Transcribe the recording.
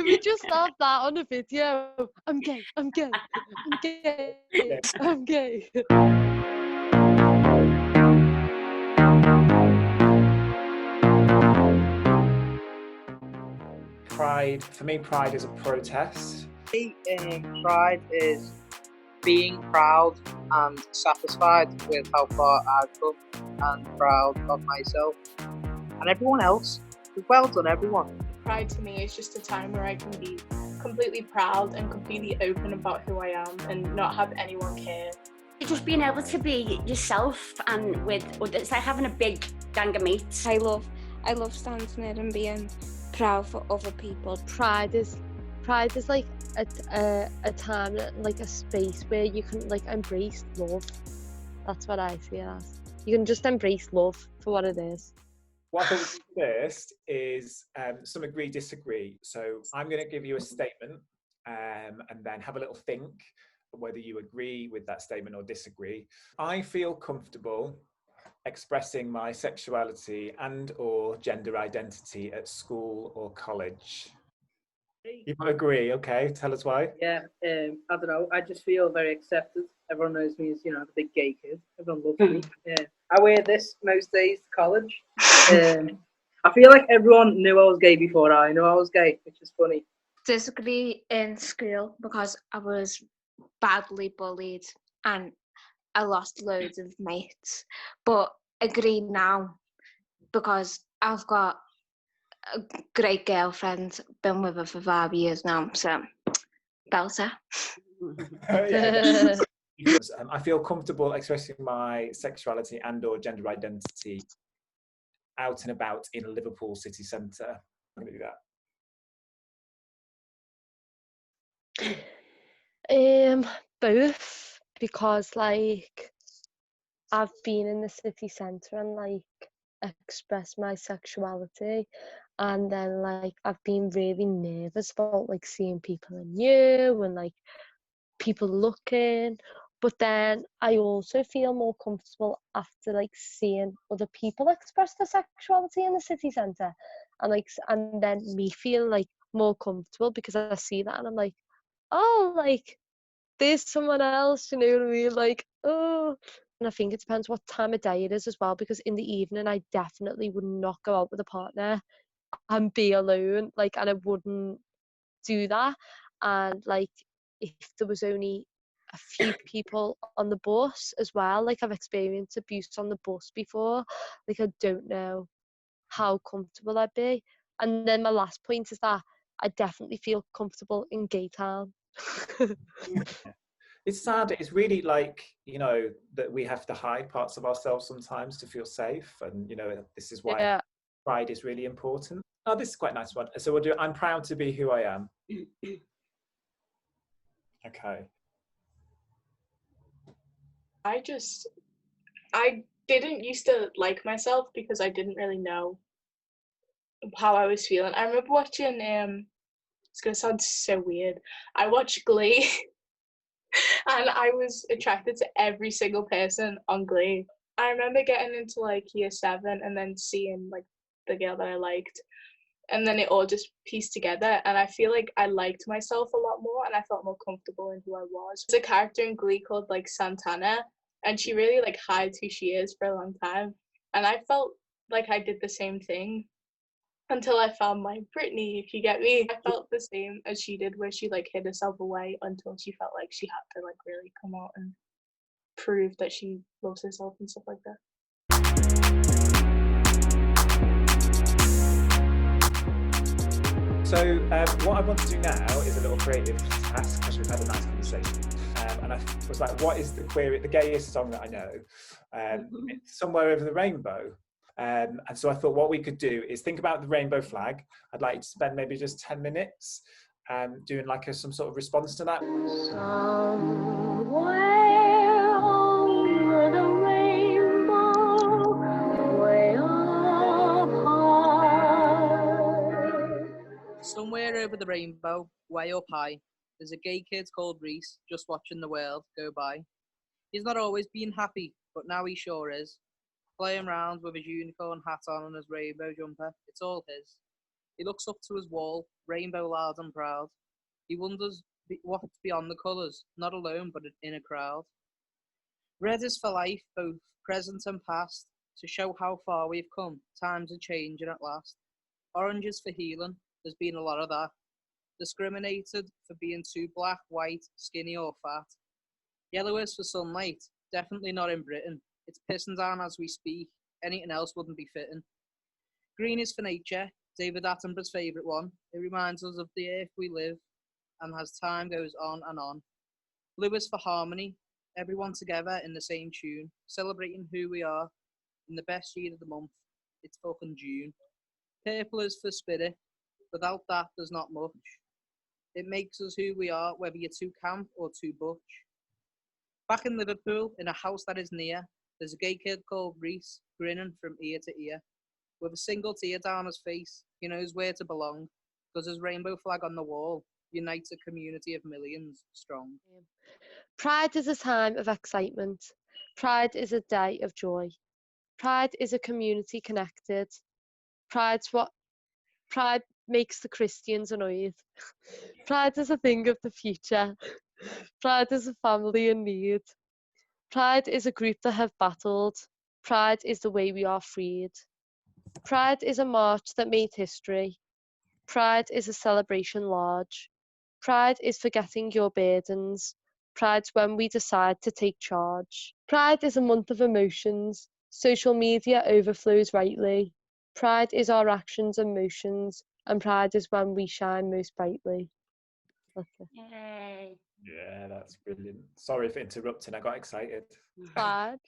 we just have that on a video? I'm gay, I'm gay, I'm gay, I'm gay. Pride, for me, pride is a protest. Pride is being proud and satisfied with how far I've come and proud of myself and everyone else. Well done, everyone. Pride to me is just a time where I can be completely proud and completely open about who I am and not have anyone care. Just being able to be yourself and with others, it's like having a big gang of mates. I love standing there and being proud for other people. Pride is like a time, like a space where you can like embrace love. That's what I see it as. You can just embrace love for what it is. What I thought first is some agree, disagree. So I'm going to give you a statement and then have a little think whether you agree with that statement or disagree. I feel comfortable expressing my sexuality and or gender identity at school or college. You might agree, okay? Tell us why. Yeah, I don't know. I just feel very accepted. Everyone knows me as, the big gay kid. Everyone loves me. Yeah. I wear this most days to college. I feel like everyone knew I was gay before I knew I was gay, which is funny. Disagree in school because I was badly bullied and I lost loads of mates. But agree now because I've got a great girlfriend, been with her for 5 years now, so belter. I feel comfortable expressing my sexuality and or gender identity out and about in Liverpool city centre. I'm going to do that. Both, because like I've been in the city centre and like expressed my sexuality, and then like I've been really nervous about like seeing people in you and like people looking, but then I also feel more comfortable after like seeing other people express their sexuality in the city centre, and then me feel like more comfortable because I see that and I'm like, oh, like there's someone else, you know what I mean? Like, oh. And I think it depends what time of day it is as well, because in the evening I definitely would not go out with a partner and be alone, like, and I wouldn't do that. And like if there was only a few people on the bus as well, like I've experienced abuse on the bus before, like I don't know how comfortable I'd be. And then my last point is that I definitely feel comfortable in gay town. It's sad. It's really like, that we have to hide parts of ourselves sometimes to feel safe. And, this is why pride is really important. Oh, this is quite a nice one. So we'll do, I'm proud to be who I am. Okay. I didn't used to like myself because I didn't really know how I was feeling. I remember watching, it's going to sound so weird. I watched Glee. And I was attracted to every single person on Glee. I remember getting into like year 7 and then seeing like the girl that I liked. And then it all just pieced together. And I feel like I liked myself a lot more and I felt more comfortable in who I was. There's a character in Glee called like Santana, and she really like hides who she is for a long time. And I felt like I did the same thing until I found my Brittany, if you get me. I felt the same as she did, where she like hid herself away until she felt like she had to like really come out and prove that she loves herself and stuff like that. So what I want to do now is a little creative task, because we've had a nice conversation. And I was like, what is the gayest song that I know? It's Somewhere Over the Rainbow. And so I thought what we could do is think about the rainbow flag. I'd like you to spend maybe just 10 minutes doing like some sort of response to that. Somewhere over the rainbow, way up high. Somewhere over the rainbow, way up high, there's a gay kid called REECE just watching the world go by. He's not always been happy, but now he sure is. Flying round with his unicorn hat on and his rainbow jumper, it's all his. He looks up to his wall, rainbow loud and proud. He wonders what's beyond the colours, not alone but in a crowd. Red is for life, both present and past, to show how far we've come. Times are changing at last. Orange is for healing, there's been a lot of that. Discriminated for being too black, white, skinny or fat. Yellow is for sunlight, definitely not in Britain. It's pissing down as we speak, anything else wouldn't be fitting. Green is for nature, David Attenborough's favourite one. It reminds us of the earth we live, and as time goes on and on. Blue is for harmony, everyone together in the same tune, celebrating who we are in the best year of the month. It's fucking June. Purple is for spirit, without that there's not much. It makes us who we are, whether you're too camp or too butch. Back in Liverpool, in a house that is near, there's a gay kid called REECE, grinning from ear to ear. With a single tear down his face, he knows where to belong, because his rainbow flag on the wall unites a community of millions strong. Pride is a time of excitement. Pride is a day of joy. Pride is a community connected. Pride makes the Christians annoyed. Pride is a thing of the future. Pride is a family in need. Pride is a group that have battled. Pride is the way we are freed. Pride is a march that made history. Pride is a celebration large. Pride is forgetting your burdens. Pride's when we decide to take charge. Pride is a month of emotions. Social media overflows rightly. Pride is our actions and motions, and pride is when we shine most brightly. That's it. Yay. Yeah, that's brilliant. Sorry for interrupting. I got excited. Pride.